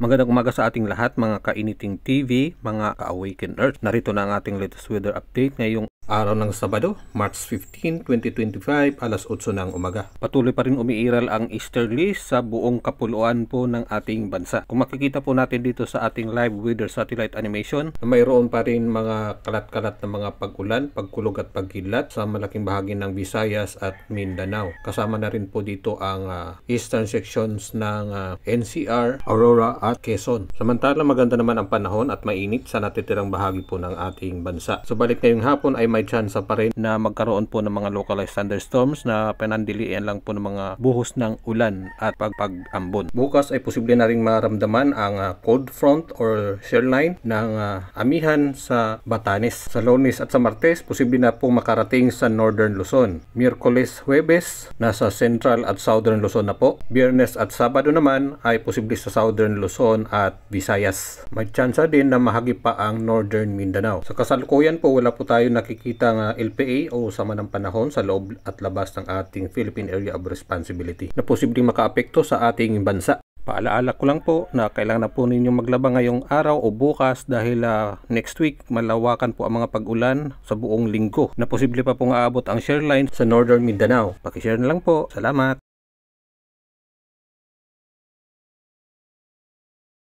Magandang umaga sa ating lahat mga kainiting TV, mga ka-Awaken Earth. Narito na ang ating latest weather update ngayong araw ng Sabado, March 15, 2025, alas 8 ng umaga. Patuloy pa rin umiiral ang easterly sa buong kapuluan po ng ating bansa. Kung makikita po natin dito sa ating live weather satellite animation, mayroon pa rin mga kalat-kalat na mga pag-ulan, pagkulog at pagkidlat sa malaking bahagi ng Visayas at Mindanao. Kasama na rin po dito ang eastern sections ng NCR, Aurora at Quezon. Samantala maganda naman ang panahon at mainit sa natitirang bahagi po ng ating bansa. Subalit ngayong hapon ay may tsansa pa rin na magkaroon po ng mga localized thunderstorms na panandilian lang po ng mga buhos ng ulan at pag-ambon. Bukas ay posible na rin maramdaman ang cold front or shear line ng amihan sa Batanes. Sa Lunes at sa Martes, posible na po makarating sa Northern Luzon. Miyerkules, Huwebes, nasa Central at Southern Luzon na po. Biyernes at Sabado naman ay posible sa Southern Luzon at Visayas. May tsansa din na mahagip pa ang Northern Mindanao. Sa kasalukuyan po wala po tayo nakikitang LPA o sama ng panahon sa loob at labas ng ating Philippine Area of Responsibility na posibleng makaapekto sa ating bansa. Paalaala ko lang po na kailangan na po ninyong maglaba ngayong araw o bukas dahil next week malawakan po ang mga pag-ulan sa buong linggo na posible pa pong aabot ang shear line sa Northern Mindanao. Pakishare na lang po. Salamat!